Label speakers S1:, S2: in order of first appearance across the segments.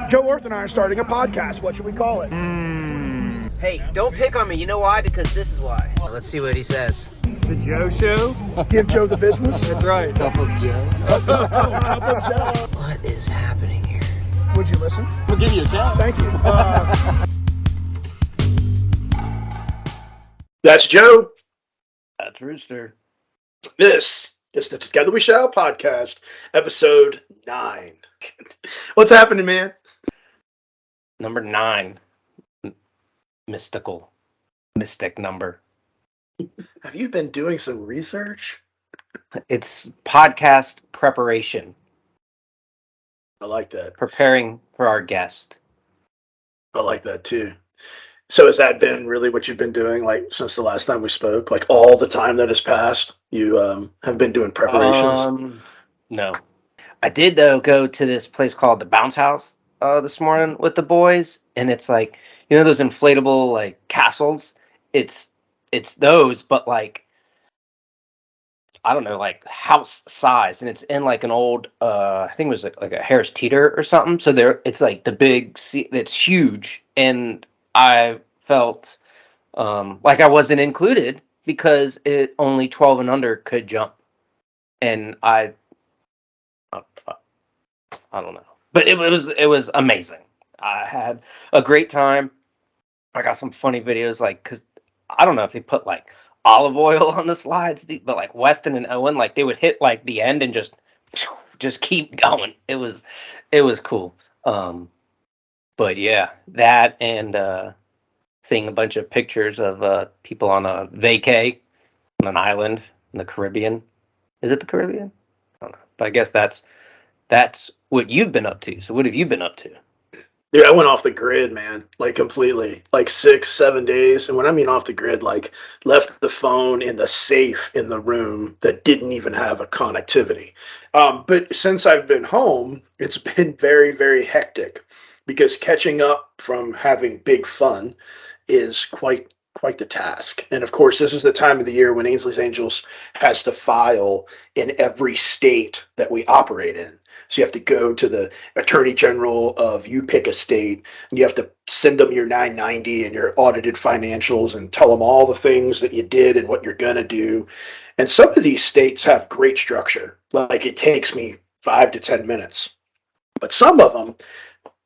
S1: Joe Orth and I are starting a podcast. What should we call it?
S2: Hey, don't pick on me. You know why? Because this is why. Let's see what he says.
S3: The Joe Show?
S1: Give Joe the business?
S3: That's right.
S4: Cup of Joe.
S1: Cup of Joe.
S2: What is happening here?
S1: Would you listen?
S4: We'll give you a chance.
S1: Thank you.
S5: That's Joe.
S4: That's Rooster.
S5: This is the Together We Shall podcast, episode 9. What's happening, man?
S4: Number 9. Mystic number.
S5: Have you been doing some research?
S4: It's podcast preparation.
S5: I like that.
S4: Preparing for our guest.
S5: I like that too. So has that been really what you've been doing, like, since the last time we spoke? Like, all the time that has passed, you have been doing preparations?
S4: No. I did, though, go to this place called the Bounce House this morning with the boys, and it's like, you know those inflatable, like, castles? It's those, but, like, I don't know, like, house size, and it's in, like, an old, I think it was, like a Harris Teeter or something, so it's, like, the big, it's huge, and I felt like I wasn't included because it only 12 and under could jump, and I don't know, but it was amazing. I had a great time. I got some funny videos, like, because I don't know if they put like olive oil on the slides, but like Weston and Owen, like they would hit like the end and just keep going. It was cool. But yeah, that and seeing a bunch of pictures of people on a vacay on an island in the Caribbean. Is it the Caribbean? I don't know. But I guess that's what you've been up to. So what have you been up to?
S5: Dude, I went off the grid, man, like completely, like 6-7 days. And when I mean off the grid, like left the phone in the safe in the room that didn't even have a connectivity. But since I've been home, it's been very, very hectic because catching up from having big fun is quite the task. And of course, this is the time of the year when Ainsley's Angels has to file in every state that we operate in. So you have to go to the attorney general of you pick a state, and you have to send them your 990 and your audited financials and tell them all the things that you did and what you're going to do. And some of these states have great structure. Like, it takes me 5 to 10 minutes. But some of them,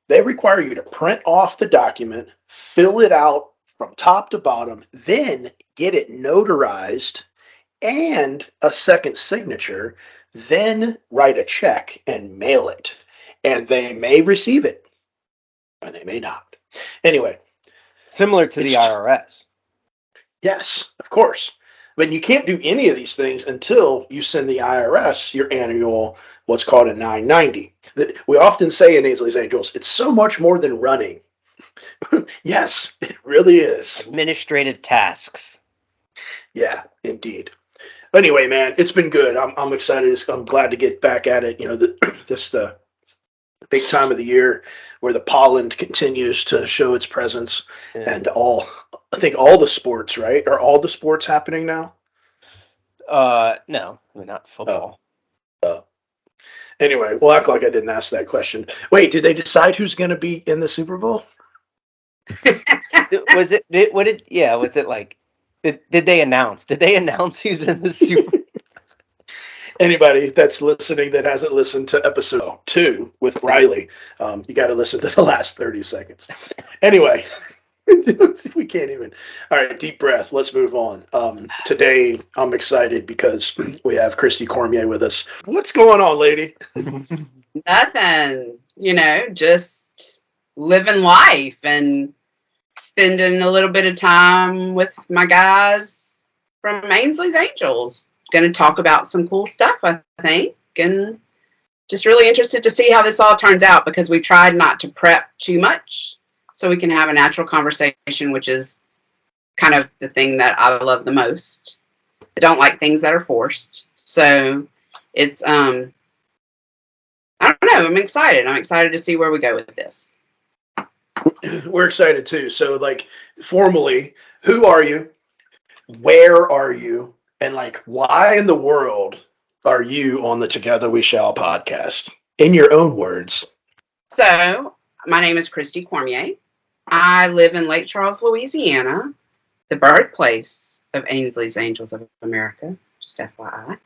S5: they require you to print off the document, fill it out from top to bottom, then get it notarized and a second signature, then write a check and mail it. And they may receive it, and they may not. Anyway.
S4: Similar to the IRS.
S5: Yes, of course. But you can't do any of these things until you send the IRS your annual, what's called a 990. We often say in Ainsley's Angels, it's so much more than running. Yes, it really is.
S4: Administrative tasks.
S5: Yeah, indeed. Anyway, man, it's been good. I'm excited. I'm glad to get back at it. You know, the big time of the year where the pollen continues to show its presence, and I think all the sports, right? Are all the sports happening now?
S4: No, I mean, not football.
S5: Oh. Anyway, we'll act like I didn't ask that question. Wait, did they decide who's going to be in the Super Bowl?
S4: Was it like, did they announce? Did they announce who's in the Super?
S5: Anybody that's listening that hasn't listened to episode 2 with Riley, you got to listen to the last 30 seconds. Anyway, we can't even. All right, deep breath. Let's move on. Today, I'm excited because we have Christy Cormier with us. What's going on, lady?
S6: Nothing. Just living life and spending a little bit of time with my guys from Ainsley's Angels. Going to talk about some cool stuff, I think, and just really interested to see how this all turns out because we tried not to prep too much so we can have a natural conversation, which is kind of the thing that I love the most. I don't like things that are forced. So it's, I don't know, I'm excited. I'm excited to see where we go with this.
S5: We're excited too. So, like, formally, who are you? Where are you? And, like, why in the world are you on the Together We Shall podcast? In your own words.
S6: So, my name is Christy Cormier. I live in Lake Charles, Louisiana, the birthplace of Ainsley's Angels of America, just FYI.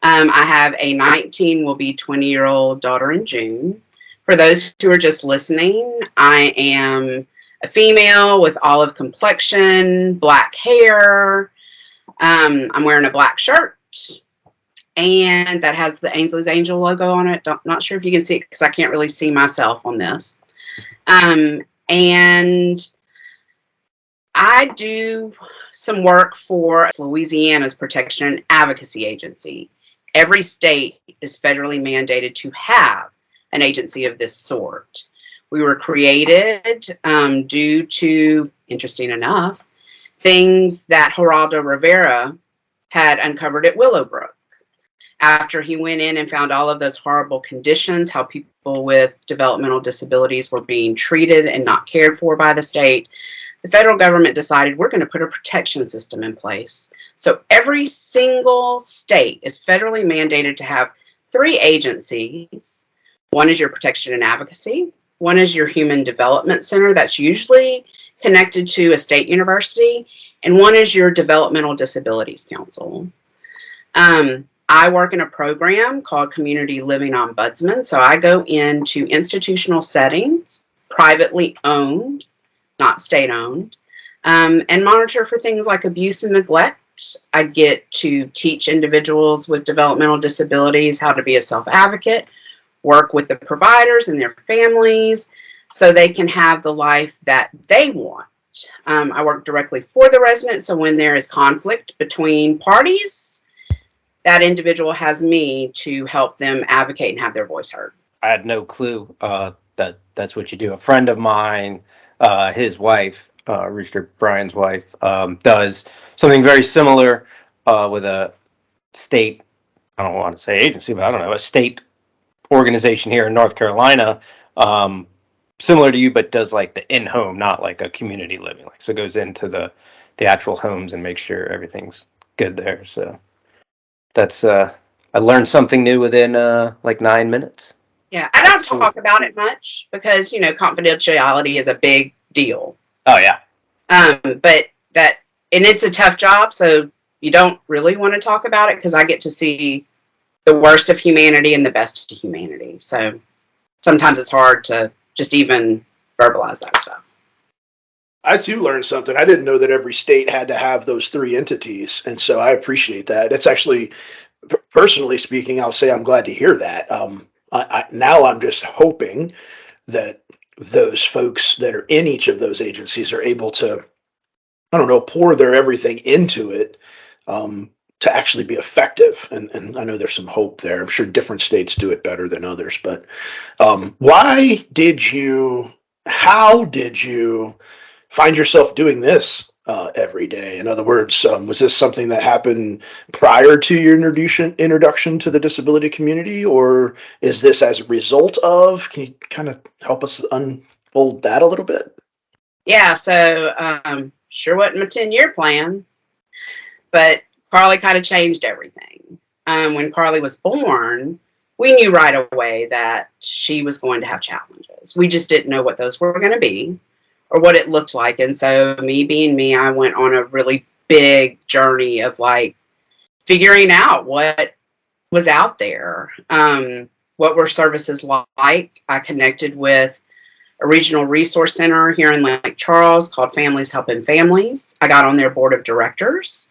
S6: I have a 19, will be 20-year-old daughter in June. For those who are just listening, I am a female with olive complexion, black hair. I'm wearing a black shirt, and that has the Ainsley's Angel logo on it. Not sure if you can see it because I can't really see myself on this. And I do some work for Louisiana's Protection and Advocacy Agency. Every state is federally mandated to have an agency of this sort. We were created due to, interesting enough, things that Geraldo Rivera had uncovered at Willowbrook. After he went in and found all of those horrible conditions, how people with developmental disabilities were being treated and not cared for by the state, the federal government decided we're going to put a protection system in place. So every single state is federally mandated to have 3 agencies. One is your Protection and Advocacy. One is your Human Development Center that's usually connected to a state university. And one is your Developmental Disabilities Council. I work in a program called Community Living Ombudsman. So I go into institutional settings, privately owned, not state owned, and monitor for things like abuse and neglect. I get to teach individuals with developmental disabilities how to be a self-advocate, work with the providers and their families so they can have the life that they want. I work directly for the residents, so when there is conflict between parties, that individual has me to help them advocate and have their voice heard.
S4: I had no clue that that's what you do. A friend of mine, his wife, Rooster Brian's wife, does something very similar with a state, I don't want to say agency, but I don't know, a state organization here in North Carolina, similar to you, but does like the in-home, not like a community living. Like, so it goes into the actual homes and makes sure everything's good there. So that's, I learned something new within like 9 minutes.
S6: Yeah, I don't talk about it much because, you know, confidentiality is a big deal.
S4: Oh, yeah.
S6: But that, and it's a tough job, so you don't really want to talk about it because I get to see the worst of humanity and the best of humanity. So sometimes it's hard to just even verbalize that stuff.
S5: I too learned something. I didn't know that every state had to have those 3 entities, and so I appreciate that. It's actually, personally speaking, I'll say I'm glad to hear that. Now I'm just hoping that those folks that are in each of those agencies are able to, I don't know, pour their everything into it to actually be effective. And I know there's some hope there. I'm sure different states do it better than others. But how did you find yourself doing this every day? In other words, was this something that happened prior to your introduction to the disability community, or is this as a result of? Can you kind of help us unfold that a little bit?
S6: Yeah, so sure wasn't my 10-year plan, but Carly kind of changed everything. When Carly was born, we knew right away that she was going to have challenges. We just didn't know what those were going to be or what it looked like. And so me being me, I went on a really big journey of like figuring out what was out there. What were services like? I connected with a regional resource center here in Lake Charles called Families Helping Families. I got on their board of directors,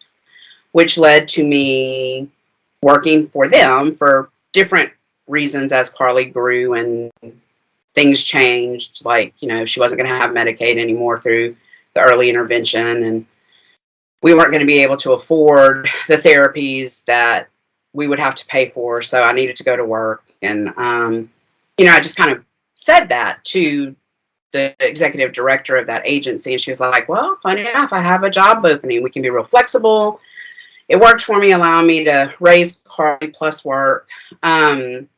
S6: which led to me working for them for different reasons as Carly grew and things changed. Like, you know, she wasn't going to have Medicaid anymore through the early intervention, and we weren't going to be able to afford the therapies that we would have to pay for. So I needed to go to work. And, you know, I just kind of said that to the executive director of that agency. And she was like, well, funny enough, I have a job opening. We can be real flexible. It worked for me, allowing me to raise Carly plus work. And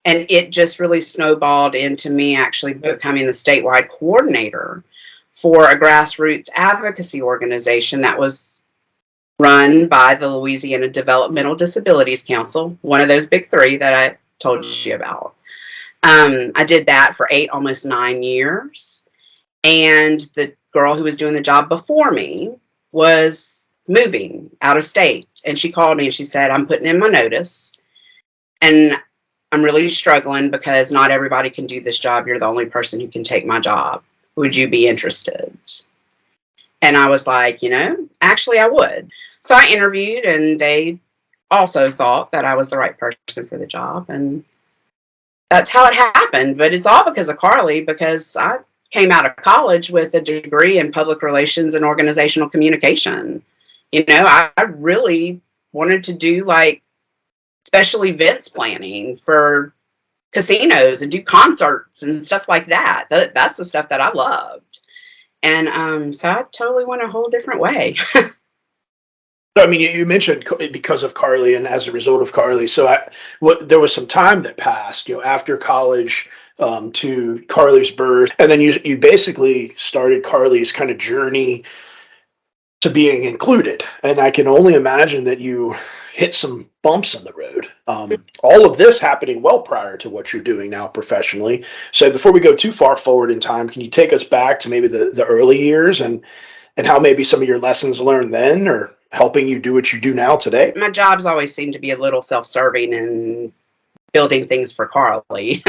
S6: it just really snowballed into me actually becoming the statewide coordinator for a grassroots advocacy organization that was run by the Louisiana Developmental Disabilities Council, one of those big 3 that I told you about. I did that for 8, almost 9 years. And the girl who was doing the job before me was moving out of state. And she called me and she said, I'm putting in my notice. And I'm really struggling because not everybody can do this job. You're the only person who can take my job. Would you be interested? And I was like, actually I would. So I interviewed, and they also thought that I was the right person for the job. And that's how it happened. But it's all because of Carly, because I came out of college with a degree in public relations and organizational communication. I really wanted to do like special events planning for casinos and do concerts and stuff like that. That's the stuff that I loved. And so I totally went a whole different way.
S5: I mean, you mentioned because of Carly and as a result of Carly. So there was some time that passed, after college to Carly's birth. And then you basically started Carly's kind of journey to being included. And I can only imagine that you hit some bumps in the road. All of this happening well prior to what you're doing now professionally. So before we go too far forward in time, can you take us back to maybe the early years and how maybe some of your lessons learned then or helping you do what you do now today?
S6: My jobs always seem to be a little self-serving and building things for Carly.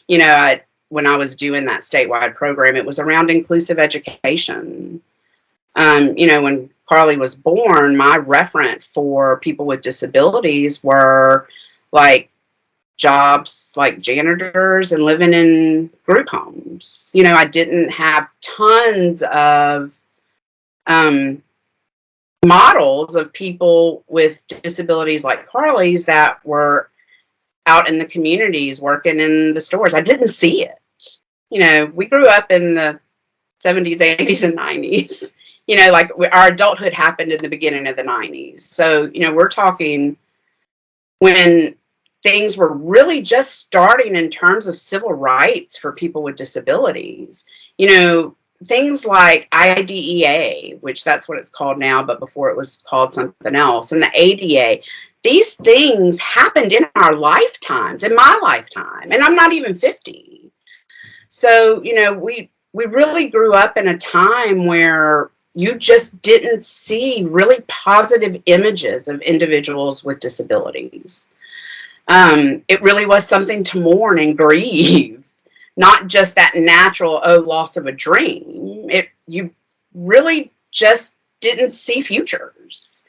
S6: When I was doing that statewide program, it was around inclusive education. When Carly was born, my referent for people with disabilities were like jobs like janitors and living in group homes. I didn't have tons of models of people with disabilities like Carly's that were out in the communities working in the stores. I didn't see it. We grew up in the 70s, 80s, and 90s. Our adulthood happened in the beginning of the 90s. So, we're talking when things were really just starting in terms of civil rights for people with disabilities. Things like IDEA, which that's what it's called now, but before it was called something else, and the ADA. These things happened in our lifetimes, in my lifetime, and I'm not even 50. So, we really grew up in a time where you just didn't see really positive images of individuals with disabilities. It really was something to mourn and grieve, not just that natural, loss of a dream. You really just didn't see futures.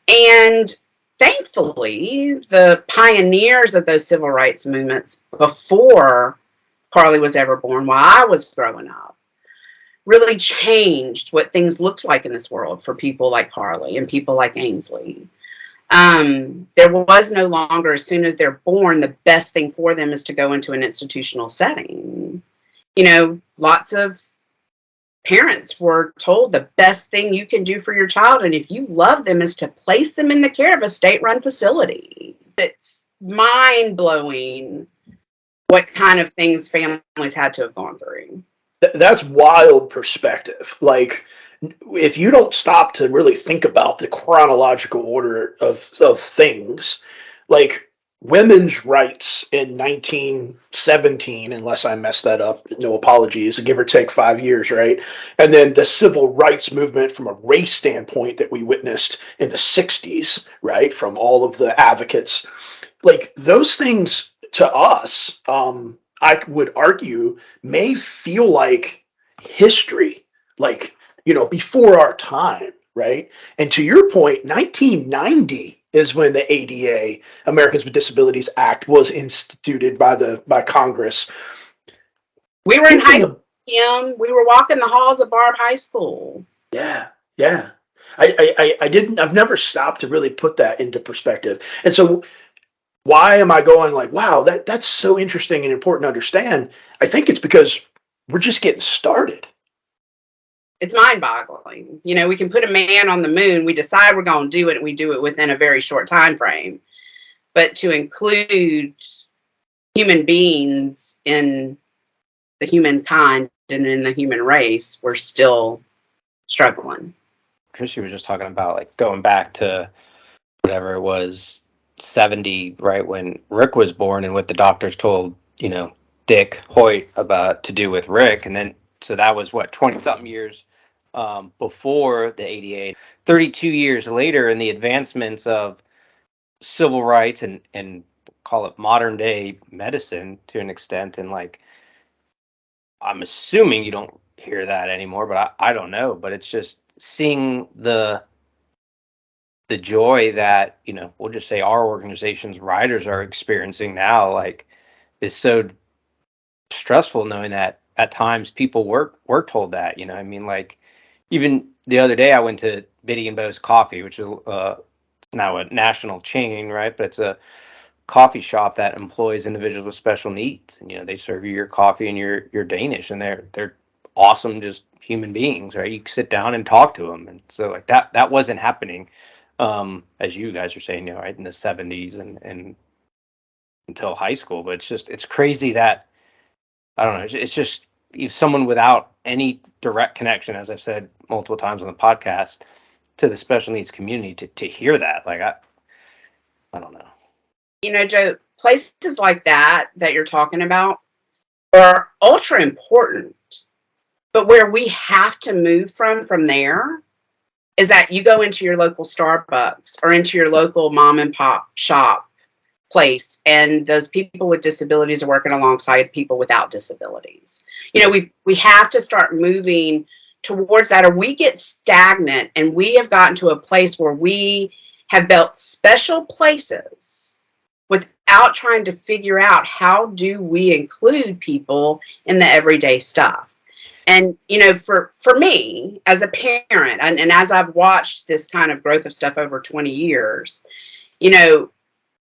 S6: And thankfully, the pioneers of those civil rights movements before Carly was ever born, while I was growing up, really changed what things looked like in this world for people like Carly and people like Ainsley. There was no longer, as soon as they're born, the best thing for them is to go into an institutional setting. Lots of parents were told the best thing you can do for your child, and if you love them, is to place them in the care of a state-run facility. It's mind-blowing what kind of things families had to have gone through.
S5: That's wild perspective. Like, if you don't stop to really think about the chronological order of things, like women's rights in 1917, unless I messed that up, no apologies, give or take 5 years, right? And then the civil rights movement from a race standpoint that we witnessed in the 60s, right? From all of the advocates. Like, those things to us, I would argue, may feel like history, like, before our time, right? And to your point, 1990 is when the ADA, Americans with Disabilities Act, was instituted by Congress.
S6: We were in high school, Kim. We were walking the halls of Barb High School.
S5: Yeah. I've never stopped to really put that into perspective. And so why am I going like, wow, that's so interesting and important to understand? I think it's because we're just getting started.
S6: It's mind-boggling. We can put a man on the moon. We decide we're going to do it, and we do it within a very short time frame. But to include human beings in the humankind and in the human race, we're still struggling.
S4: Christy was just talking about like going back to whatever it was, 70, right, when Rick was born, and what the doctors told, Dick Hoyt about to do with Rick, and then so that was what 20-something years before the ADA. 32 years later, in the advancements of civil rights and call it modern day medicine to an extent, and like I'm assuming you don't hear that anymore, but I don't know. But it's just seeing the joy that, you know, we'll just say our organization's riders are experiencing now, like, is so stressful, knowing that at times people were told that, you know. I mean, like, even the other day I went to Biddy and Bo's Coffee, which is now a national chain, right? But it's a coffee shop that employs individuals with special needs, and you know, they serve you your coffee and your Danish, and they're awesome, just human beings, right? You can sit down and talk to them, and so like that wasn't happening, as you guys are saying, you know, right, in the 70s and until high school. But it's crazy that, I don't know, it's just, if someone without any direct connection, as I've said multiple times on the podcast, to the special needs community, to hear that, like, I don't know.
S6: You know, Joe, places like that you're talking about are ultra important. But where we have to move from there is that you go into your local Starbucks or into your local mom and pop shop place, and those people with disabilities are working alongside people without disabilities. You know, we have to start moving towards that, or we get stagnant, and we have gotten to a place where we have built special places without trying to figure out how do we include people in the everyday stuff. And, you know, for me as a parent, and as I've watched this kind of growth of stuff over 20 years, you know,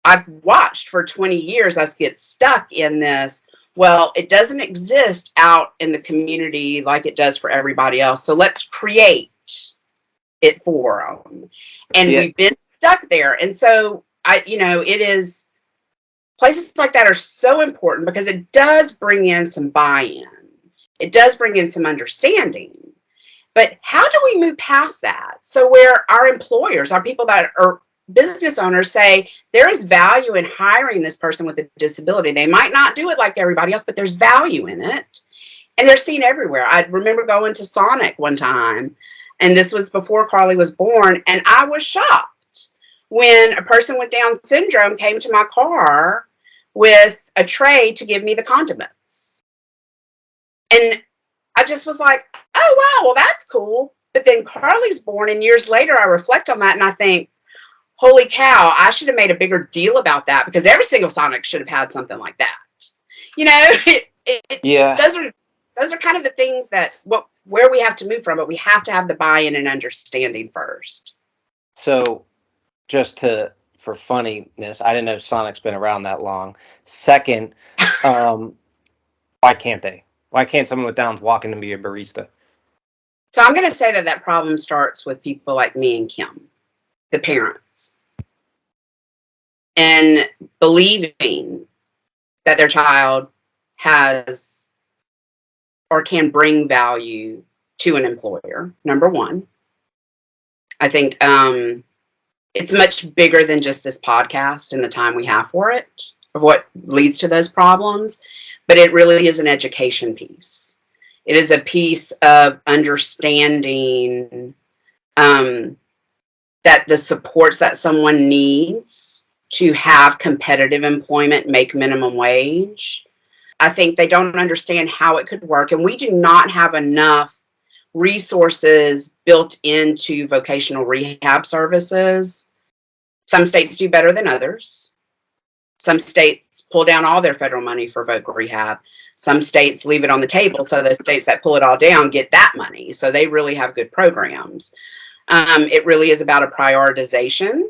S6: I've watched for 20 years us get stuck in this, well, it doesn't exist out in the community like it does for everybody else, so let's create it for them. And we've been stuck there. And so, you know, it is, places like that are so important because it does bring in some buy-in. It does bring in some understanding. But how do we move past that? So where our employers, our people that are business owners, say there is value in hiring this person with a disability. They might not do it like everybody else, but there's value in it. And they're seen everywhere. I remember going to Sonic one time, and this was before Carly was born, and I was shocked when a person with Down syndrome came to my car with a tray to give me the condiments. And I just was like, oh, wow, well, that's cool. But then Carly's born, and years later, I reflect on that, and I think, holy cow, I should have made a bigger deal about that, because every single Sonic should have had something like that. You know, those are kind of the things that where we have to move from, but we have to have the buy-in and understanding first.
S4: So, just for funniness, I didn't know Sonic's been around that long. Second, why can't they? Why can't someone with Downs walk in and be a barista?
S6: So I'm going to say that problem starts with people like me and Kim, the parents, and believing that their child has or can bring value to an employer, number one. I think it's much bigger than just this podcast and the time we have for it, of what leads to those problems. But it really is an education piece. It is a piece of understanding that the supports that someone needs to have competitive employment, make minimum wage. I think they don't understand how it could work. And we do not have enough resources built into vocational rehab services. Some states do better than others. Some states pull down all their federal money for voc rehab. Some states leave it on the table, so those states that pull it all down get that money. So they really have good programs. It really is about a prioritization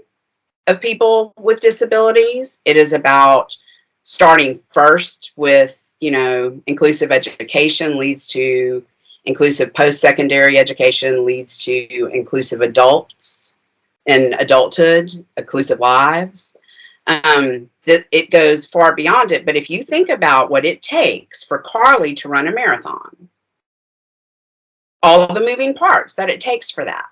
S6: of people with disabilities. It is about starting first with, you know, inclusive education leads to inclusive post-secondary education, leads to inclusive adults and adulthood, inclusive lives. It goes far beyond it. But if you think about what it takes for Carly to run a marathon, all of the moving parts that it takes for that,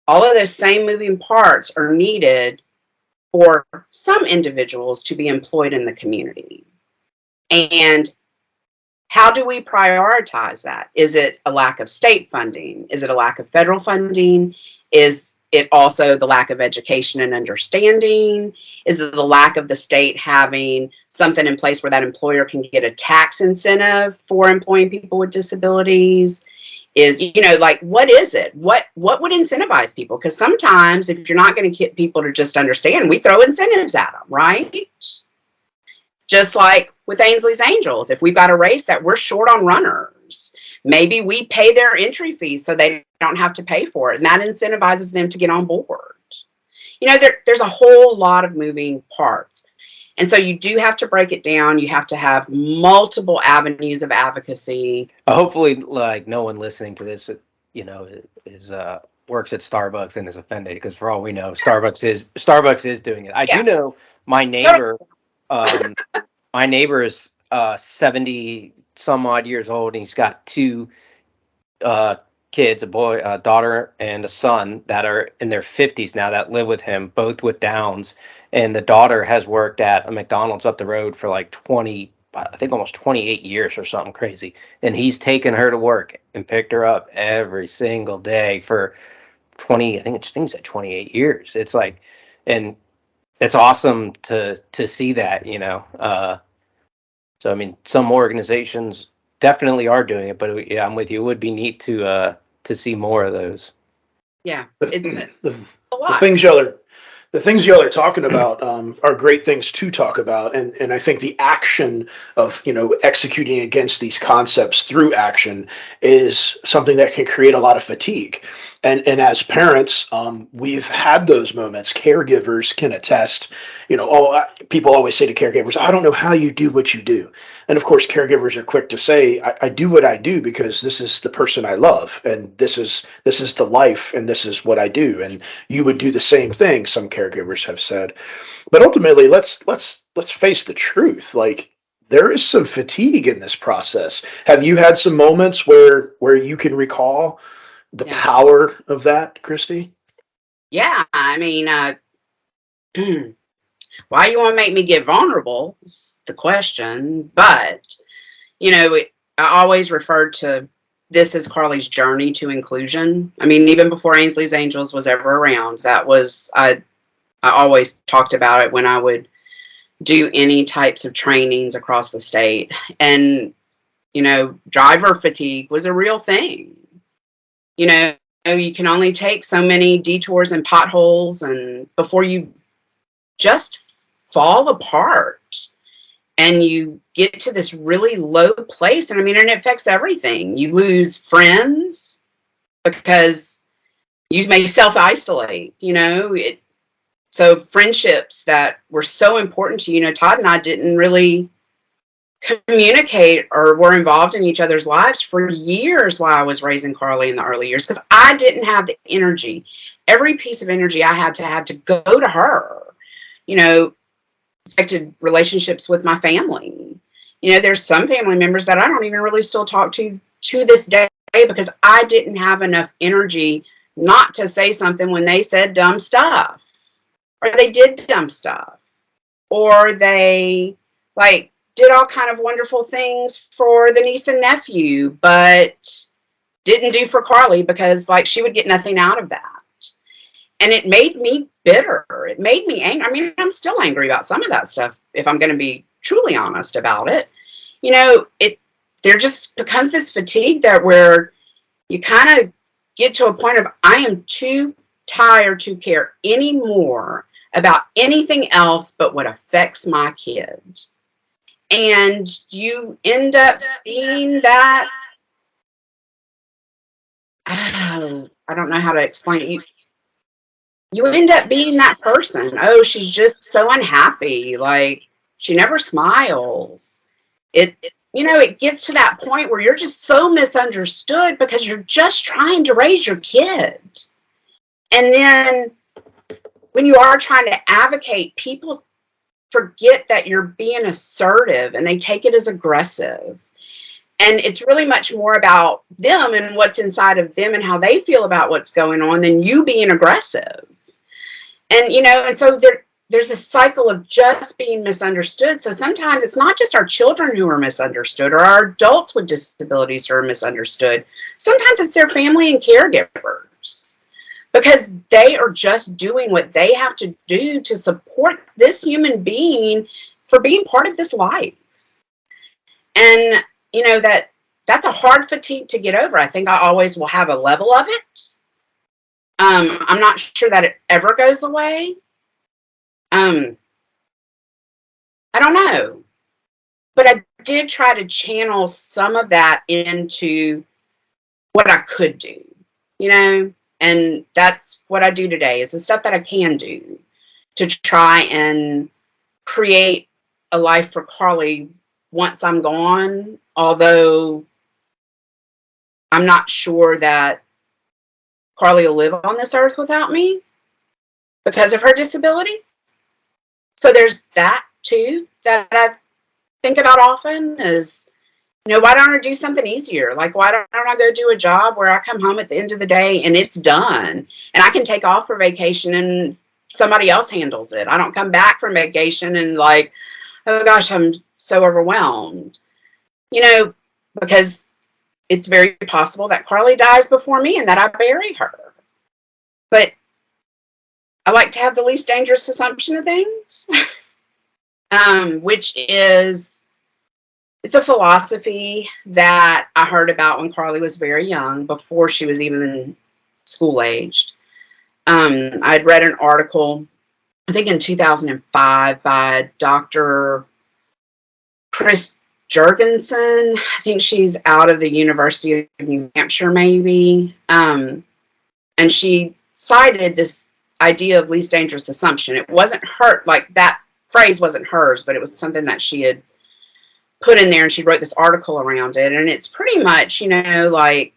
S6: all of those same moving parts are needed for some individuals to be employed in the community. And how do we prioritize that? Is it a lack of state funding? Is it a lack of federal funding? Is it also the lack of education and understanding? Is it the lack of the state having something in place where that employer can get a tax incentive for employing people with disabilities? Is, like, what is it? What would incentivize people? Because sometimes if you're not going to get people to just understand, we throw incentives at them, right? Just like with Ainsley's Angels, if we've got a race that we're short on runners, maybe we pay their entry fees so they don't have to pay for it. And that incentivizes them to get on board. There's a whole lot of moving parts. And so you do have to break it down. You have to have multiple avenues of advocacy.
S4: Hopefully, like, no one listening to this, is works at Starbucks and is offended, because for all we know, Starbucks is doing it. I do know my neighbor. My neighbor is 70 some odd years old, and he's got two kids, a daughter and a son, that are in their 50s now, that live with him, both with Downs. And the daughter has worked at a McDonald's up the road for like almost 28 years or something crazy. And he's taken her to work and picked her up every single day for 20, I think he said 28 years. It's like, and it's awesome to see that, so, I mean, some organizations definitely are doing it, but yeah, I'm with you. It would be neat to see more of those.
S6: Yeah,
S5: the
S6: a lot.
S5: The things y'all are talking about are great things to talk about, and I think the action of executing against these concepts through action is something that can create a lot of fatigue. And as parents, we've had those moments. Caregivers can attest. People always say to caregivers, "I don't know how you do what you do." And of course, caregivers are quick to say, I do what I do because this is the person I love, and this is the life, and this is what I do. And you would do the same thing, some caregivers have said. But ultimately, let's face the truth. Like, there is some fatigue in this process. Have you had some moments where you can recall the power of that, Christy?
S6: Yeah, I mean, why you want to make me get vulnerable is the question. But, I always referred to this as Carly's journey to inclusion. I mean, even before Ainsley's Angels was ever around, that was, I always talked about it when I would do any types of trainings across the state. And, driver fatigue was a real thing. You can only take so many detours and potholes and before you just fall apart and you get to this really low place. And and it affects everything. You lose friends because you may self-isolate, so friendships that were so important to you. Todd and I didn't really communicate or were involved in each other's lives for years while I was raising Carly in the early years because I didn't have the energy. Every piece of energy I had to go to her. Affected relationships with my family. There's some family members that I don't even really still talk to this day because I didn't have enough energy not to say something when they said dumb stuff or they did dumb stuff or they did all kind of wonderful things for the niece and nephew, but didn't do for Carly because she would get nothing out of that. And it made me bitter. It made me angry. I'm still angry about some of that stuff, if I'm going to be truly honest about it. There just becomes this fatigue where you kind of get to a point of, I am too tired to care anymore about anything else but what affects my kid. And you end up being that, I don't know how to explain it. You end up being that person. Oh, she's just so unhappy. She never smiles. It gets to that point where you're just so misunderstood because you're just trying to raise your kid. And then when you are trying to advocate, people forget that you're being assertive and they take it as aggressive. And it's really much more about them and what's inside of them and how they feel about what's going on than you being aggressive. And, and so there's a cycle of just being misunderstood. So sometimes it's not just our children who are misunderstood or our adults with disabilities who are misunderstood. Sometimes it's their family and caregivers, because they are just doing what they have to do to support this human being for being part of this life. And, that's a hard fatigue to get over. I think I always will have a level of it. I'm not sure that it ever goes away. I don't know. But I did try to channel some of that into what I could do, and that's what I do today, is the stuff that I can do to try and create a life for Carly once I'm gone, although I'm not sure that Carly will live on this earth without me because of her disability. So there's that too that I think about often is, why don't I do something easier? Like, why don't I go do a job where I come home at the end of the day and it's done and I can take off for vacation and somebody else handles it. I don't come back from vacation and like, oh gosh, I'm so overwhelmed, because it's very possible that Carly dies before me and that I bury her. But I like to have the least dangerous assumption of things, which is, it's a philosophy that I heard about when Carly was very young, before she was even school-aged. I'd read an article, I think in 2005, by Dr. Chris Jurgensen. I think she's out of the University of New Hampshire, maybe. And she cited this idea of least dangerous assumption. It wasn't her, like that phrase wasn't hers, but it was something that she had put in there, and she wrote this article around it. And it's pretty much, like,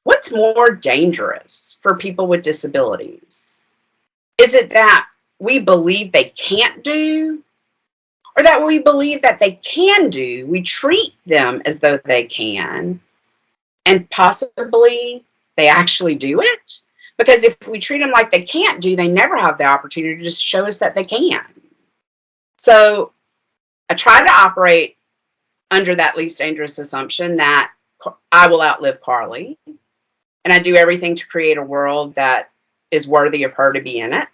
S6: what's more dangerous for people with disabilities? Is it that we believe they can't do, or that we believe that they can do? We treat them as though they can, and possibly they actually do it? Because if we treat them like they can't do, they never have the opportunity to show us that they can. So I try to operate under that least dangerous assumption that I will outlive Carly, and I do everything to create a world that is worthy of her to be in it,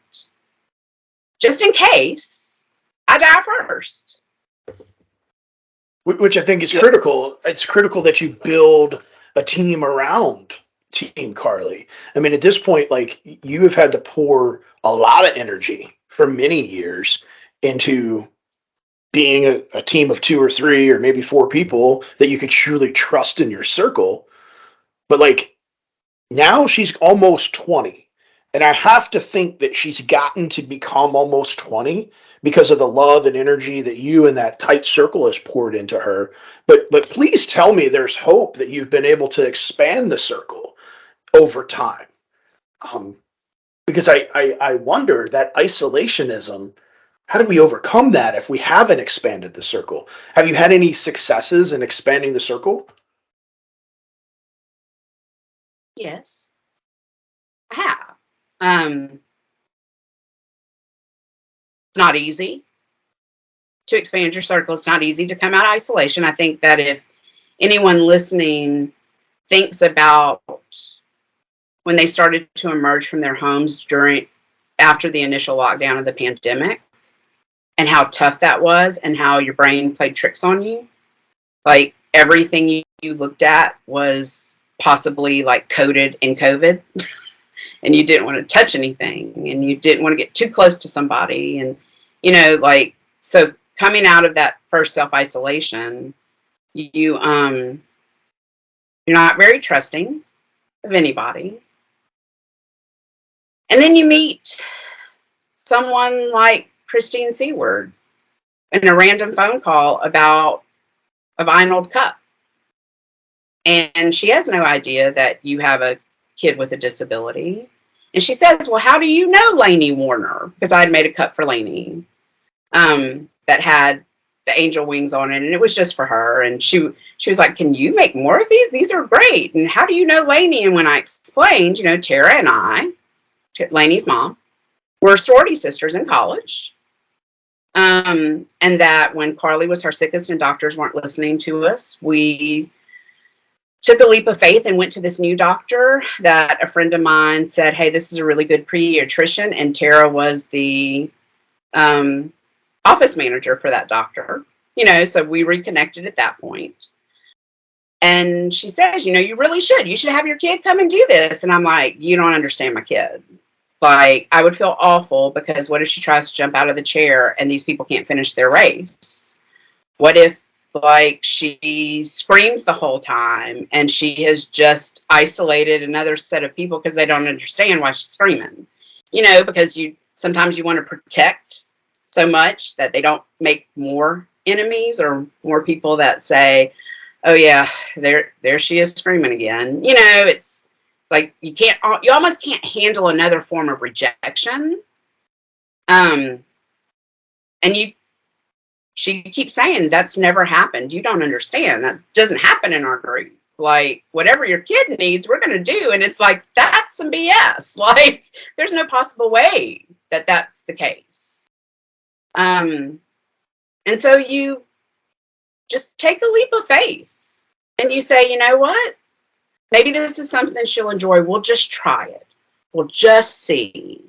S6: just in case I die first.
S5: Which I think is critical. It's critical that you build a team around Team Carly. I mean, at this point, like, you have had to pour a lot of energy for many years into being a team of 2 or 3 or maybe 4 people that you could truly trust in your circle. But like, now she's almost 20. And I have to think that she's gotten to become almost 20 because of the love and energy that you and that tight circle has poured into her. But please tell me there's hope that you've been able to expand the circle over time. Because I wonder that isolationism, how do we overcome that if we haven't expanded the circle? Have you had any successes in expanding the circle?
S6: Yes, I have. It's not easy to expand your circle. It's not easy to come out of isolation. I think that if anyone listening thinks about when they started to emerge from their homes after the initial lockdown of the pandemic, and how tough that was, and how your brain played tricks on you, like everything you looked at was possibly like coded in COVID. And you didn't want to touch anything, and you didn't want to get too close to somebody. And, so coming out of that first self-isolation, you're not very trusting of anybody. And then you meet someone like Christine Seward in a random phone call about a vinyl cup. And she has no idea that you have a kid with a disability. And she says, well, how do you know Lainey Warner? Because I had made a cup for Lainey that had the angel wings on it, and it was just for her. And she was like, can you make more of these? These are great. And how do you know Lainey? And when I explained, Tara and I, Lainey's mom, were sorority sisters in college. And that when Carly was her sickest and doctors weren't listening to us, we took a leap of faith and went to this new doctor that a friend of mine said, hey, this is a really good pediatrician. And Tara was the office manager for that doctor, so we reconnected at that point. And she says, you really should. You should have your kid come and do this. And I'm like, you don't understand my kid. Like, I would feel awful because what if she tries to jump out of the chair and these people can't finish their race? What if, like, she screams the whole time and she has just isolated another set of people because they don't understand why she's screaming? Because sometimes you want to protect so much that they don't make more enemies or more people that say, oh yeah, there she is screaming again. It's like you almost can't handle another form of rejection. And she keeps saying that's never happened. You don't understand. That doesn't happen in our group. Like, whatever your kid needs, we're going to do. And it's like, that's some BS. Like, there's no possible way that that's the case. And so you just take a leap of faith and you say, you know what? Maybe this is something she'll enjoy. We'll just try it. We'll just see.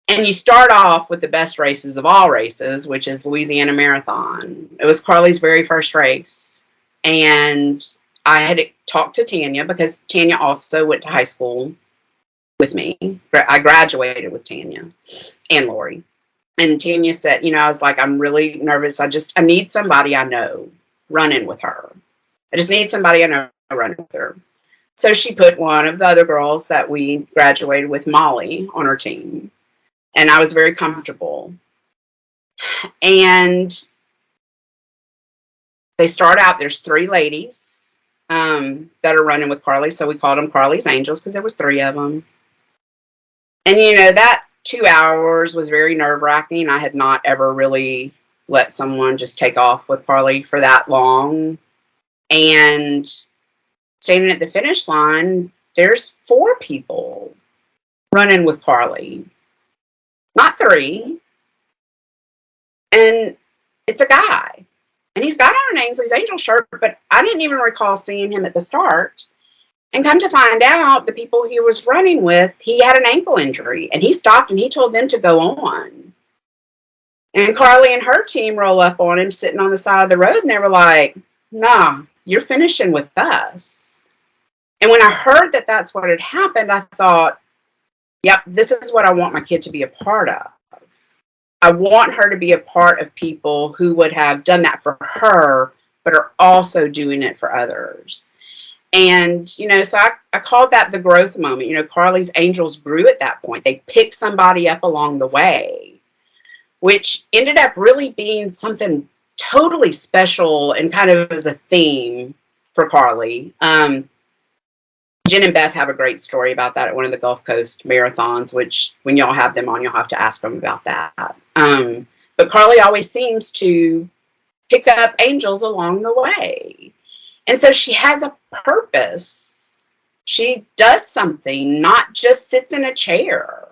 S6: And you start off with the best races of all races, which is Louisiana Marathon. It was Carly's very first race. And I had talked to Tanya because Tanya also went to high school with me. I graduated with Tanya and Lori. And Tanya said, I was like, I'm really nervous. I need somebody I know running with her. I just need somebody I know running with her. So she put one of the other girls that we graduated with, Molly, on her team. And I was very comfortable. And they start out, there's 3 ladies that are running with Carly. So we called them Carly's Angels because there was 3 of them. And, that 2 hours was very nerve-wracking. I had not ever really let someone just take off with Carly for that long. And standing at the finish line, there's 4 people running with Carly. Not 3. And it's a guy. And he's got on an Ainsley's Angel shirt, but I didn't even recall seeing him at the start. And come to find out, the people he was running with, he had an ankle injury. And he stopped and he told them to go on. And Carly and her team roll up on him sitting on the side of the road. And they were like, nah, you're finishing with us. And when I heard that that's what had happened, I thought, yep, this is what I want my kid to be a part of. I want her to be a part of people who would have done that for her, but are also doing it for others. And, so I called that the growth moment. Carly's Angels grew at that point. They picked somebody up along the way, which ended up really being something totally special and kind of as a theme for Carly. Jen and Beth have a great story about that at one of the Gulf Coast marathons, which when y'all have them on, you'll have to ask them about that. But Carly always seems to pick up angels along the way. And so she has a purpose. She does something, not just sits in a chair.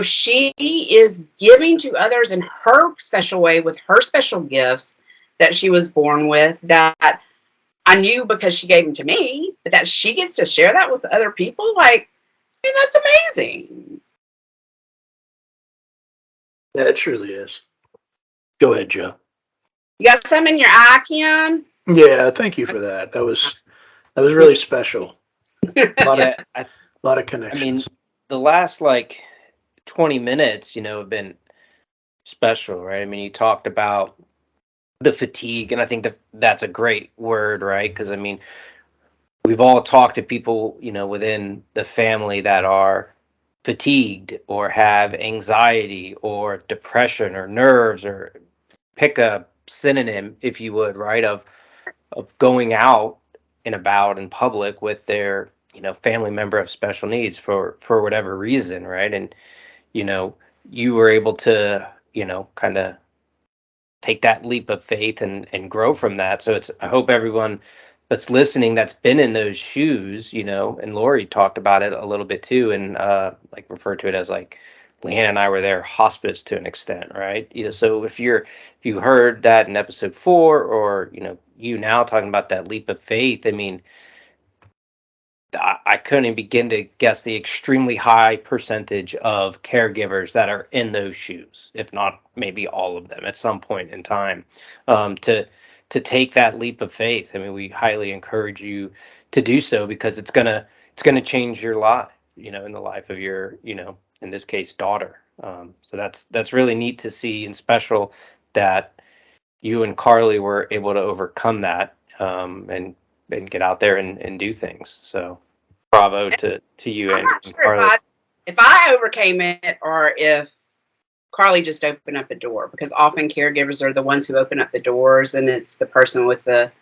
S6: She is giving to others in her special way with her special gifts that she was born with, that I knew because she gave them to me, but that she gets to share that with other people. Like, that's amazing.
S5: Yeah, it truly is. Go ahead, Joe.
S6: You got some in your eye, Kim?
S5: Yeah, thank you for that. That was really special. A lot of connections.
S4: The last 20 minutes, have been special, right? You talked about the fatigue, and I think that's a great word, right? Because we've all talked to people, within the family that are fatigued or have anxiety or depression or nerves, or pick a synonym, if you would, right, of going out and about in public with their family member of special needs for whatever reason, right? And you were able to kind of take that leap of faith and grow from that. So I hope everyone that's listening that's been in those shoes, and Lori talked about it a little bit too, and like referred to it as like Leanne and I were there hospice to an extent, right? So if you heard that in episode 4, or you now talking about that leap of faith, I mean, I couldn't begin to guess the extremely high percentage of caregivers that are in those shoes, if not maybe all of them at some point in time, to take that leap of faith. I mean, we highly encourage you to do so, because it's gonna change your life, in the life of your, in this case, daughter. So that's really neat to see, and special that you and Carly were able to overcome that, and get out there and do things. So bravo to you
S6: I'm
S4: and
S6: not sure
S4: Carly.
S6: if I overcame it or if Carly just opened up a door, because often caregivers are the ones who open up the doors, and it's the person with the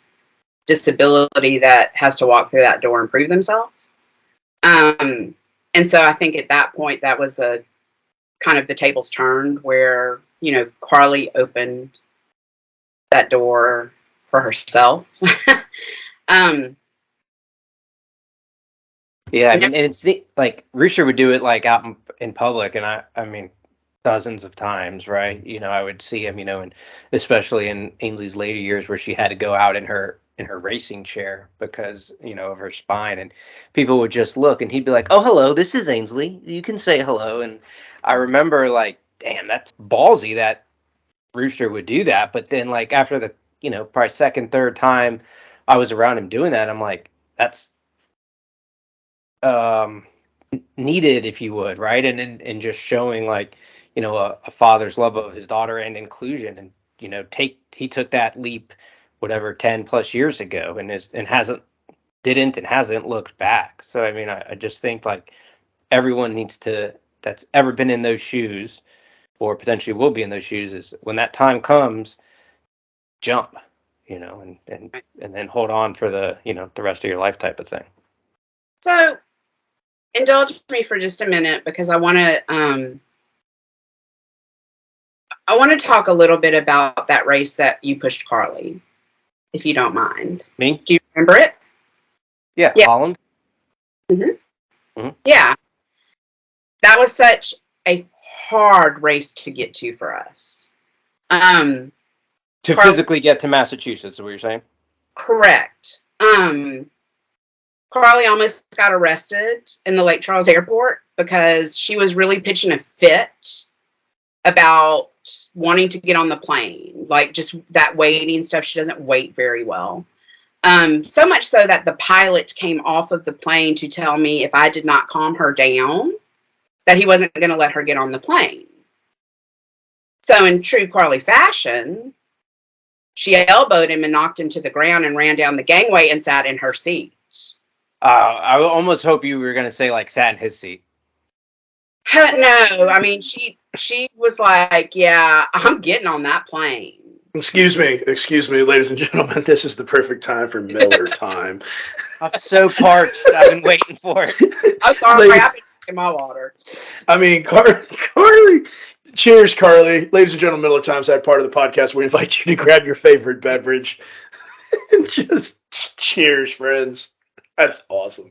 S6: disability that has to walk through that door and prove themselves. And so I think at that point that was a kind of the tables turned, where Carly opened that door for herself.
S4: Yeah, I mean, and it's like Rooster would do it like out in public, and I mean, dozens of times, right? I would see him, and especially in Ainsley's later years, where she had to go out in her racing chair because of her spine, and people would just look, and he'd be like, "Oh, hello, this is Ainsley. You can say hello." And I remember like, damn, that's ballsy that Rooster would do that. But then like after the probably second, third time I was around him doing that, I'm like, that's um needed, if you would, right? And just showing like a father's love of his daughter and inclusion, and he took that leap whatever 10 plus years ago, and hasn't looked back. So I mean, I just think like everyone needs to, that's ever been in those shoes or potentially will be in those shoes, is when that time comes, jump, and then hold on for the the rest of your life type of thing.
S6: So indulge me for just a minute, because I want to talk a little bit about that race that you pushed Carly, if you don't mind.
S4: Me?
S6: Do you remember it?
S4: Yeah. Holland.
S6: Yeah. That was such a hard race to get to for us.
S4: To physically get to Massachusetts, is what you're saying?
S6: Correct. Carly almost got arrested in the Lake Charles airport because she was really pitching a fit about wanting to get on the plane. Like just that waiting stuff. She doesn't wait very well. So much so that the pilot came off of the plane to tell me if I did not calm her down, that he wasn't going to let her get on the plane. So in true Carly fashion, she elbowed him and knocked him to the ground and ran down the gangway and sat in her seat.
S4: I almost hope you were going to say like sat in his seat.
S6: No, I mean, she was like, yeah, I'm getting on that plane.
S5: Excuse me, ladies and gentlemen. This is the perfect time for Miller time.
S4: I'm so parched. I've been waiting for it.
S6: I'm sorry, I've been drinking my water.
S5: I mean, Carly. Cheers, Carly. Ladies and gentlemen, Miller Time's that part of the podcast where we invite you to grab your favorite beverage and just cheers, friends. That's awesome.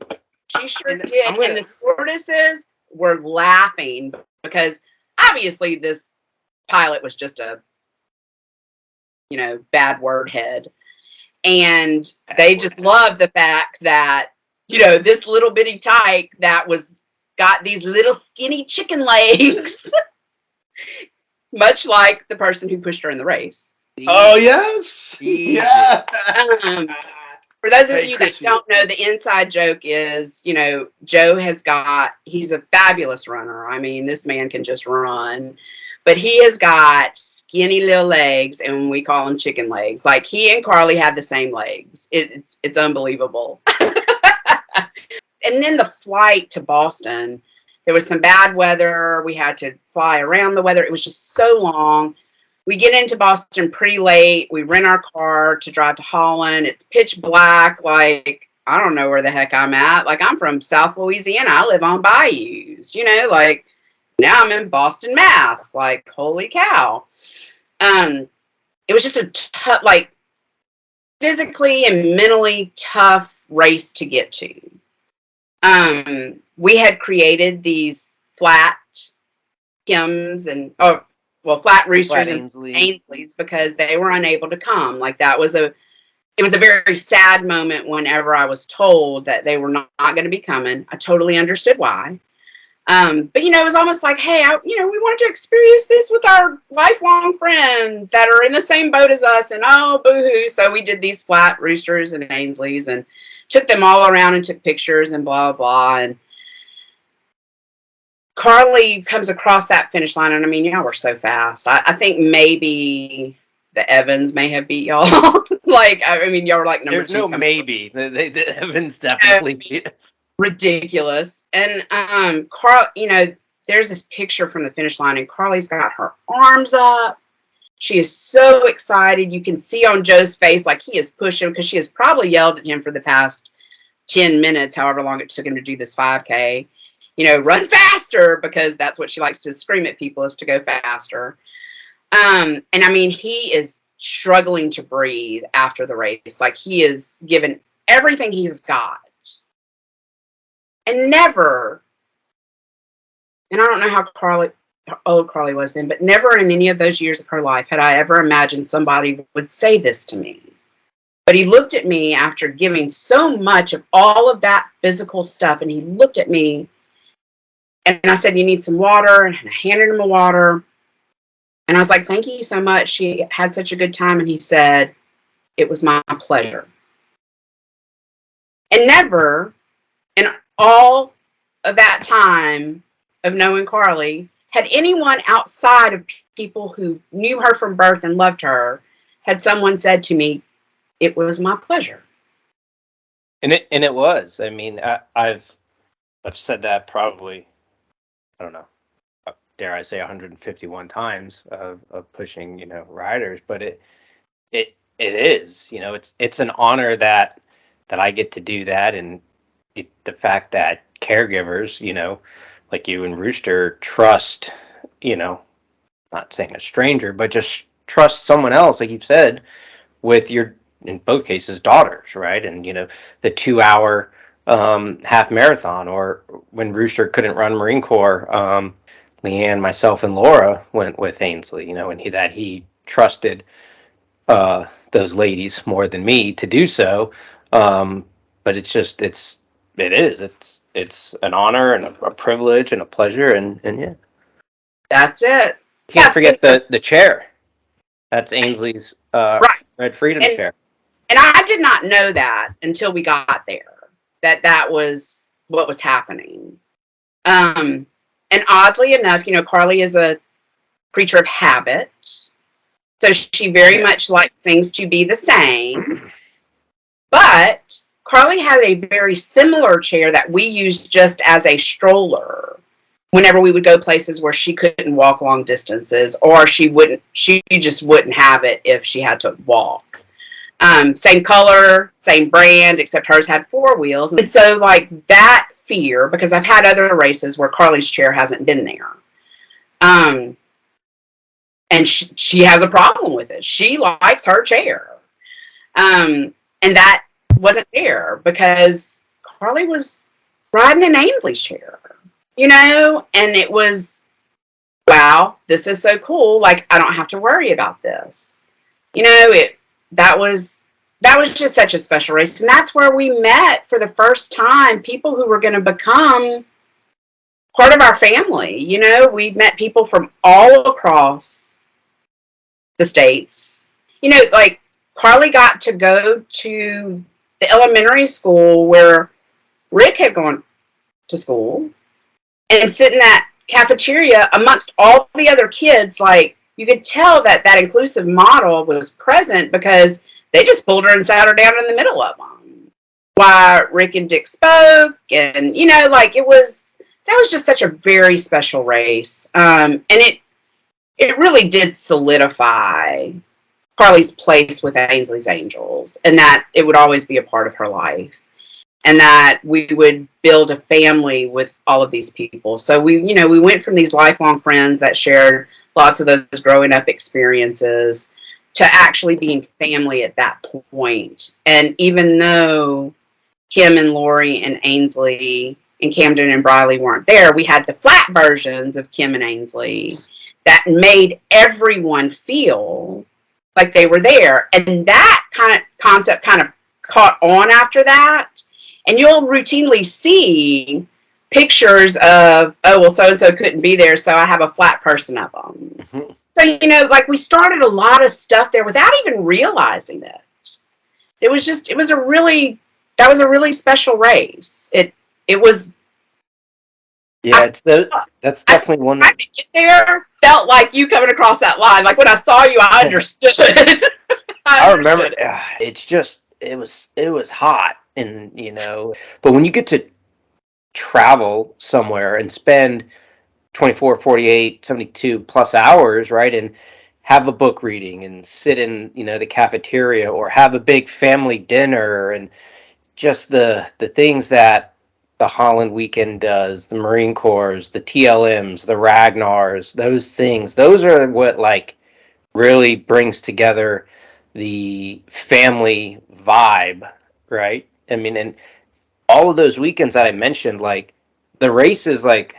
S6: She sure did. And the stewardesses were laughing because obviously this pilot was just a, bad word head. And they just loved the fact that, this little bitty tyke that got these little skinny chicken legs, much like the person who pushed her in the race.
S5: Oh, yes. Yeah.
S6: For those of you that don't know, the inside joke is, Joe he's a fabulous runner. I mean, this man can just run, but he has got skinny little legs, and we call them chicken legs. Like he and Carly had the same legs. It's unbelievable. And then the flight to Boston, there was some bad weather. We had to fly around the weather. It was just so long. We get into Boston pretty late. We rent our car to drive to Holland. It's pitch black. Like, I don't know where the heck I'm at. Like, I'm from South Louisiana. I live on bayous, like now I'm in Boston, Mass. Like, holy cow. It was just a tough, physically and mentally tough race to get to. We had created these flat Kims and flat Roosters and Ainsleys because they were unable to come. Like it was a very sad moment whenever I was told that they were not going to be coming. I totally understood why. But it was almost like, hey, we wanted to experience this with our lifelong friends that are in the same boat as us, and oh, boo-hoo. So we did these flat Roosters and Ainsleys and took them all around and took pictures and blah, blah. And Carly comes across that finish line, and I mean, y'all were so fast. I think maybe the Evans may have beat y'all. Y'all were like number
S4: There's
S6: 2.
S4: no maybe. The Evans definitely beat us.
S6: Ridiculous. And Carl, there's this picture from the finish line, and Carly's got her arms up. She is so excited. You can see on Joe's face like he is pushing, because she has probably yelled at him for the past 10 minutes, however long it took him to do this 5K. Run faster, because that's what she likes to scream at people, is to go faster. And I mean, he is struggling to breathe after the race. Like, he is given everything he's got. And never, and I don't know how old Carly was then, but never in any of those years of her life had I ever imagined somebody would say this to me. But he looked at me after giving so much of all of that physical stuff, and he looked at me, and I said, you need some water, and I handed him a water, and I was like, thank you so much. She had such a good time, and he said, it was my pleasure. And never, in all of that time of knowing Carly, had anyone outside of people who knew her from birth and loved her, had someone said to me, it was my pleasure.
S4: And it was. I mean, I've said that probably, I don't know, dare I say 151 times of pushing, riders, but it is, it's an honor that I get to do that. And the fact that caregivers, like you and Rooster, trust, not saying a stranger, but just trust someone else, like you've said, with your, in both cases, daughters, right? And, the 2-hour half marathon, or when Rooster couldn't run Marine Corps, Leanne, myself, and Laura went with Ainsley, and he trusted those ladies more than me to do so. But it's an honor and a privilege and a pleasure, and yeah.
S6: That's it.
S4: Can't forget the chair. That's Ainsley's
S6: right.
S4: Red Freedom chair.
S6: And I did not know that until we got there, that was what was happening. And oddly enough, Carly is a creature of habit. So she very much likes things to be the same. But Carly had a very similar chair that we used just as a stroller whenever we would go places where she couldn't walk long distances, or she just wouldn't have it if she had to walk. Same color, same brand, except hers had 4 wheels. And so, like, that fear, because I've had other races where Carly's chair hasn't been there. And she has a problem with it. She likes her chair. And that wasn't there because Carly was riding in Ainsley's chair, and it was, wow, this is so cool. Like, I don't have to worry about this. That was just such a special race. And that's where we met for the first time people who were going to become part of our family. We met people from all across the states. Like, Carly got to go to the elementary school where Rick had gone to school and sit in that cafeteria amongst all the other kids. Like, you could tell that inclusive model was present because they just pulled her and sat her down in the middle of them while Rick and Dick spoke. And, that was just such a very special race. And it really did solidify Carly's place with Ainsley's Angels, and that it would always be a part of her life, and that we would build a family with all of these people. So we went from these lifelong friends that shared lots of those growing up experiences to actually being family at that point. And even though Kim and Lori and Ainsley and Camden and Briley weren't there, we had the flat versions of Kim and Ainsley that made everyone feel like they were there. And that kind of concept kind of caught on after that. And you'll routinely see pictures of, oh, well, so-and-so couldn't be there, so I have a flat person of them. Mm-hmm. So, you know, like we started a lot of stuff there without even realizing it. That was a really special race. It was.
S4: Yeah, that's definitely one.
S6: I to get there felt like you coming across that line. Like when I saw you, I understood.
S4: I remember. It's just it was hot, and you know, but when you get to travel somewhere and spend 24, 48, 72 plus hours, right, and have a book reading and sit in, you know, the cafeteria or have a big family dinner, and just the things that the Holland Weekend does, the Marine Corps, the TLMs, the Ragnars, those things, those are what like really brings together the family vibe, right? I mean, and all of those weekends that I mentioned, like the race is like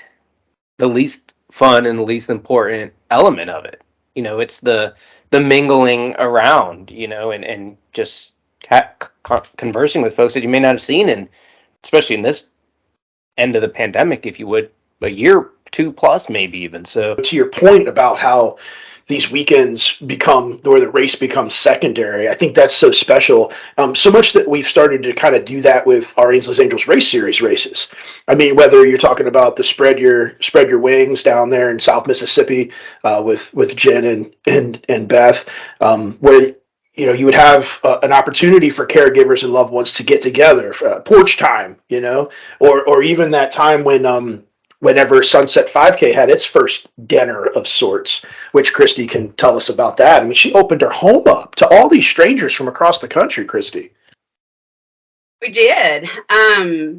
S4: the least fun and the least important element of it. You know, it's the mingling around, you know, and just conversing with folks that you may not have seen, and especially in this end of the pandemic, if you would, a year, 2+ maybe even. So
S5: to your point about how these weekends become, where the race becomes secondary, I think that's so special. So much that we've started to kind of do that with our Ainsley's Angels Race Series races. I mean, whether you're talking about the spread your wings down there in South Mississippi with Jen and Beth, where you know you would have an opportunity for caregivers and loved ones to get together for porch time, you know, or even that time when whenever Sunset 5K had its first dinner of sorts, which Christy can tell us about that. I mean, she opened her home up to all these strangers from across the country, Christy.
S6: We did.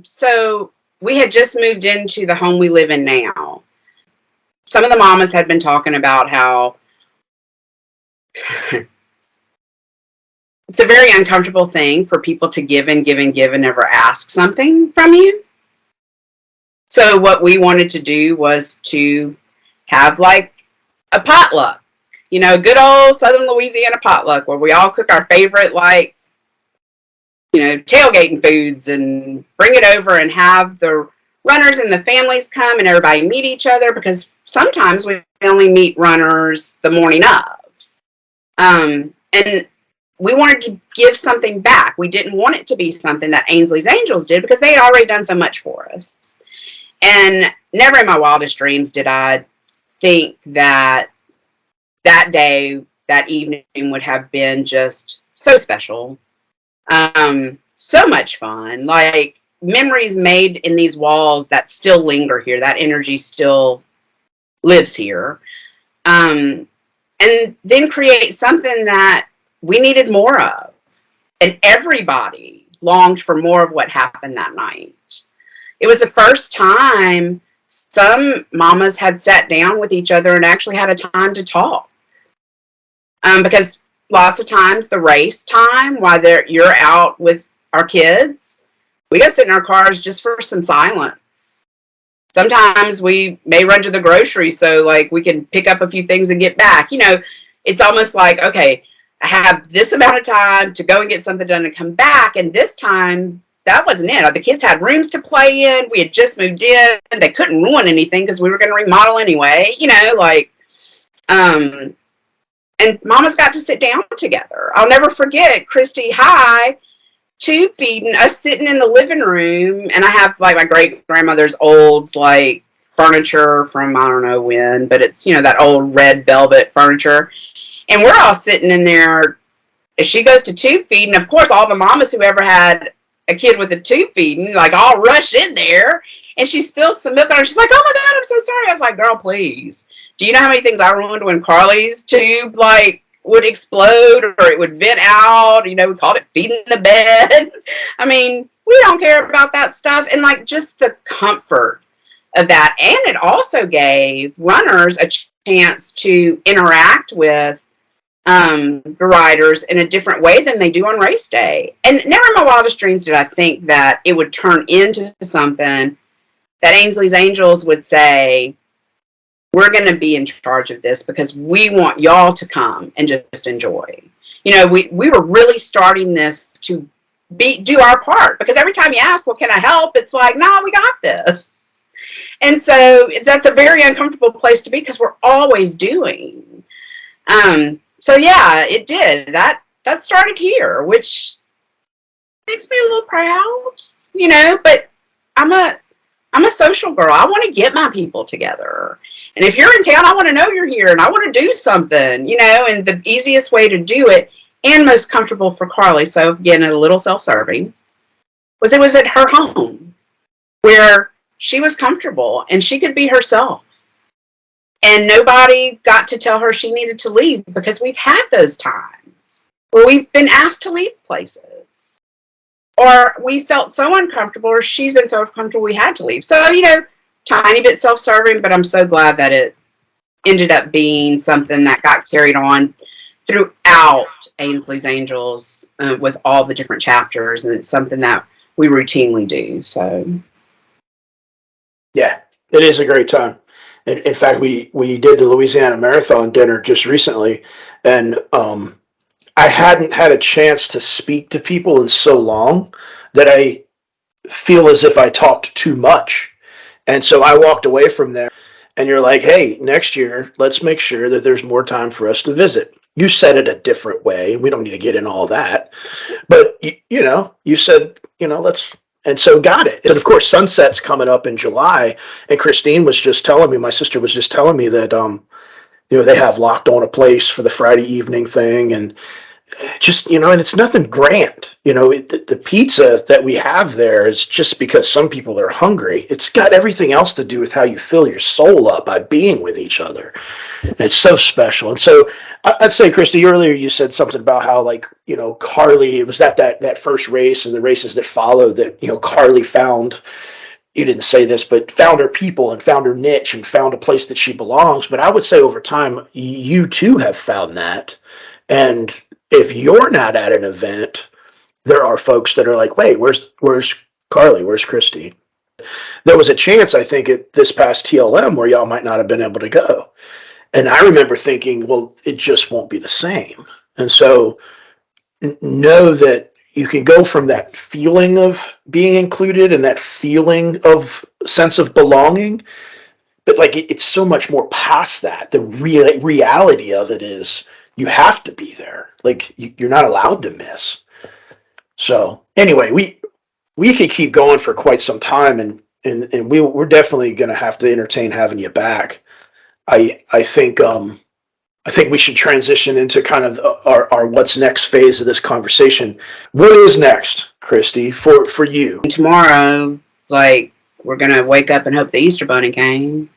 S6: So we had just moved into the home we live in now. Some of the mamas had been talking about how it's a very uncomfortable thing for people to give and give and give and never ask something from you. So what we wanted to do was to have like a potluck, you know, good old Southern Louisiana potluck where we all cook our favorite, like, you know, tailgating foods and bring it over and have the runners and the families come and everybody meet each other, because sometimes we only meet runners the morning of. And we wanted to give something back. We didn't want it to be something that Ainsley's Angels did because they had already done so much for us. And never in my wildest dreams did I think that that day, that evening would have been just so special. So much fun. Like memories made in these walls that still linger here. That energy still lives here. And then create something that we needed more of. And everybody longed for more of what happened that night. It was the first time some mamas had sat down with each other and actually had a time to talk. Because lots of times the race time, while you're out with our kids, we go sit in our cars just for some silence. Sometimes we may run to the grocery so like we can pick up a few things and get back. You know, it's almost like, okay, I have this amount of time to go and get something done and come back. And this time, that wasn't it. The kids had rooms to play in. We had just moved in. They couldn't ruin anything because we were going to remodel anyway. You know, like, and mamas got to sit down together. I'll never forget Christy tube feeding us sitting in the living room. And I have like my great grandmother's old like furniture from I don't know when, but it's, you know, that old red velvet furniture. And we're all sitting in there as she goes to tube feeding. Of course, all the mamas who ever had a kid with a tube feeding, like all rush in there, and she spills some milk on her. She's like, "Oh my God, I'm so sorry." I was like, "Girl, please. Do you know how many things I ruined when Carly's tube like would explode or it would vent out? You know, we called it feeding the bed." I mean, we don't care about that stuff. And like just the comfort of that. And it also gave runners a chance to interact with the riders in a different way than they do on race day. And never in my wildest dreams did I think that it would turn into something that Ainsley's Angels would say, we're going to be in charge of this because we want y'all to come and just enjoy. You know, we were really starting this to do our part, because every time you ask, well, can I help? It's like, no, we got this. And so that's a very uncomfortable place to be, because we're always doing. So yeah, it did. That started here, which makes me a little proud, you know, but I'm a social girl. I want to get my people together. And if you're in town, I want to know you're here and I want to do something, you know, and the easiest way to do it and most comfortable for Carly, so again, a little self-serving, was it was at her home where she was comfortable and she could be herself. And nobody got to tell her she needed to leave, because we've had those times where we've been asked to leave places, or we felt so uncomfortable, or she's been so uncomfortable we had to leave. So, you know, tiny bit self-serving, but I'm so glad that it ended up being something that got carried on throughout Ainsley's Angels with all the different chapters, and it's something that we routinely do. So,
S5: Yeah, it is a great time. In fact, we did the Louisiana Marathon dinner just recently, and I hadn't had a chance to speak to people in so long that I feel as if I talked too much. And so I walked away from there, and you're like, hey, next year, let's make sure that there's more time for us to visit. You said it a different way. We don't need to get in all that. But, you know, you said, you know, let's, and so got it. And of course, Sunset's coming up in July. And Christine was just telling me, my sister was just telling me that, you know, they have locked on a place for the Friday evening thing. And just, you know, and it's nothing grand. You know, the pizza that we have there is just because some people are hungry. It's got everything else to do with how you fill your soul up by being with each other. And it's so special. And so I'd say, Christy, earlier you said something about how, like, you know, Carly, it was that first race and the races that followed that, you know, Carly found, you didn't say this, but found her people and found her niche and found a place that she belongs. But I would say over time, you too have found that. And if you're not at an event, there are folks that are like, wait, where's Carly? Where's Christy? There was a chance, I think, at this past TLM where y'all might not have been able to go. And I remember thinking, well, it just won't be the same. And so know that you can go from that feeling of being included and that feeling of sense of belonging, but like it's so much more past that. The reality of it is you have to be there. Like you're not allowed to miss. So anyway, we could keep going for quite some time, and we're definitely going to have to entertain having you back. I think we should transition into kind of our what's next phase of this conversation. What is next, Christy, for you?
S6: tomorrow, like, we're going to wake up and hope the Easter Bunny came.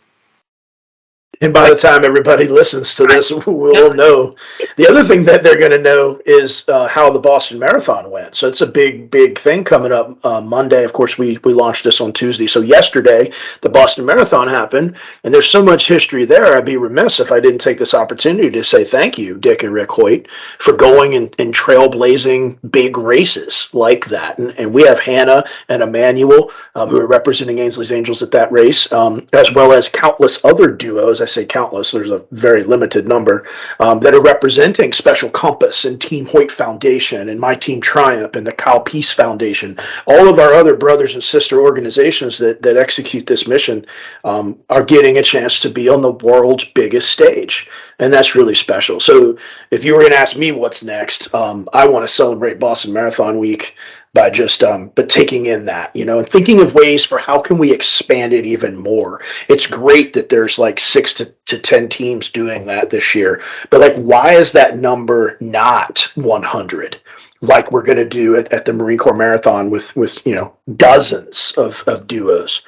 S5: And by the time everybody listens to this, we'll know. The other thing that they're going to know is how the Boston Marathon went. So it's a big thing coming up Monday. Of course, we launched this on Tuesday. So yesterday, the Boston Marathon happened, and there's so much history there. I'd be remiss if I didn't take this opportunity to say thank you, Dick and Rick Hoyt, for going and trailblazing big races like that. And we have Hannah and Emmanuel, who are representing Ainsley's Angels at that race, as well as countless other duos. I say countless, there's a very limited number, that are representing Special Compass and Team Hoyt Foundation and My Team Triumph and the Kyle Peace Foundation. All of our other brothers and sister organizations that execute this mission are getting a chance to be on the world's biggest stage. And that's really special. So if you were going to ask me what's next, I want to celebrate Boston Marathon Week by just but taking in that, you know, and thinking of ways for how can we expand it even more. It's great that there's like 6 to 10 teams doing that this year, but like, why is that number not 100 like we're going to do at the Marine Corps Marathon with you know, dozens of duos?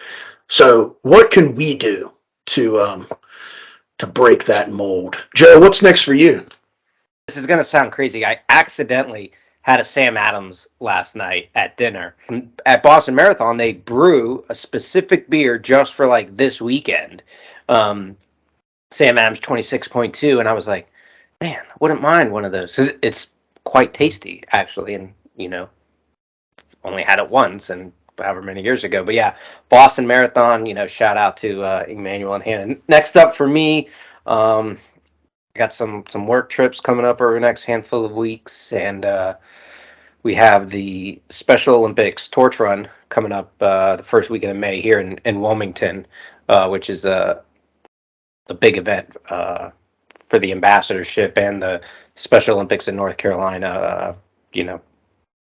S5: So what can we do to break that mold? Joe, what's next for you?
S4: This is going to sound crazy. I accidentally had a Sam Adams last night at dinner. At Boston Marathon, they brew a specific beer just for like this weekend. Sam Adams 26.2, and I was like, man, I wouldn't mind one of those. It's quite tasty, actually, and only had it once and however many years ago. But yeah, Boston Marathon. Shout out to Emmanuel and Hannah. Next up for me, I got some work trips coming up over the next handful of weeks, and we have the Special Olympics torch run coming up the first weekend of May here in Wilmington, which is a big event for the ambassadorship and the Special Olympics in North Carolina.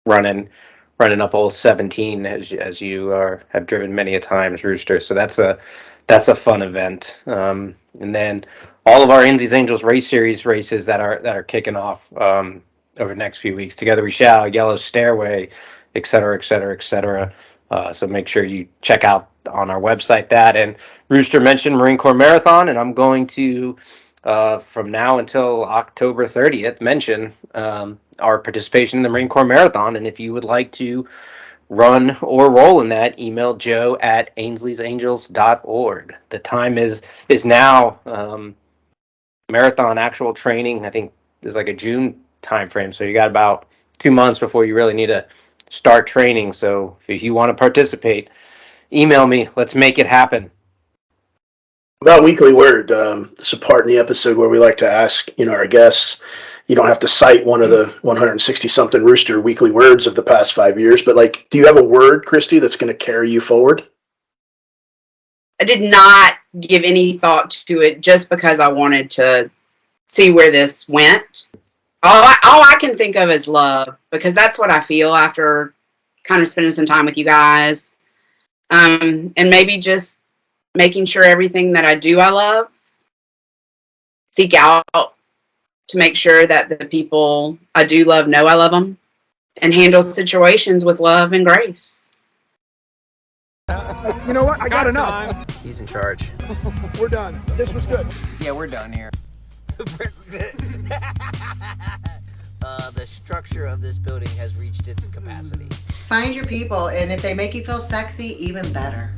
S4: Running up Old 17 as you have driven many a times, Rooster. So that's a fun event. And then all of our Ainsley's Angels race series races that are kicking off over the next few weeks. Together We Shall, Yellow Stairway, et cetera, et cetera, et cetera. So make sure you check out on our website that. And Rooster mentioned Marine Corps Marathon, and I'm going to, from now until October 30th, mention our participation in the Marine Corps Marathon. And if you would like to run or roll in that, email Joe at Ainsley'sAngels.org. The time is now marathon actual training. I think there's like a June time frame, so you got about 2 months before you really need to start training. So if you want to participate, email me. Let's make it happen.
S5: About Weekly Word, it's a part in the episode where we like to ask, our guests. You don't have to cite one of the 160-something Rooster Weekly Words of the past 5 years, but do you have a word, Christy, that's going to carry you forward?
S6: I did not give any thought to it just because I wanted to see where this went. All I can think of is love, because that's what I feel after kind of spending some time with you guys. And maybe just making sure everything that I do, I love. Seek out to make sure that the people I do love know I love them, and handle situations with love and grace.
S1: You know what? I got enough.
S2: He's in charge.
S1: We're done. This was good.
S2: Yeah, we're done here. The structure of this building has reached its capacity.
S3: Find your people, and if they make you feel sexy, even better.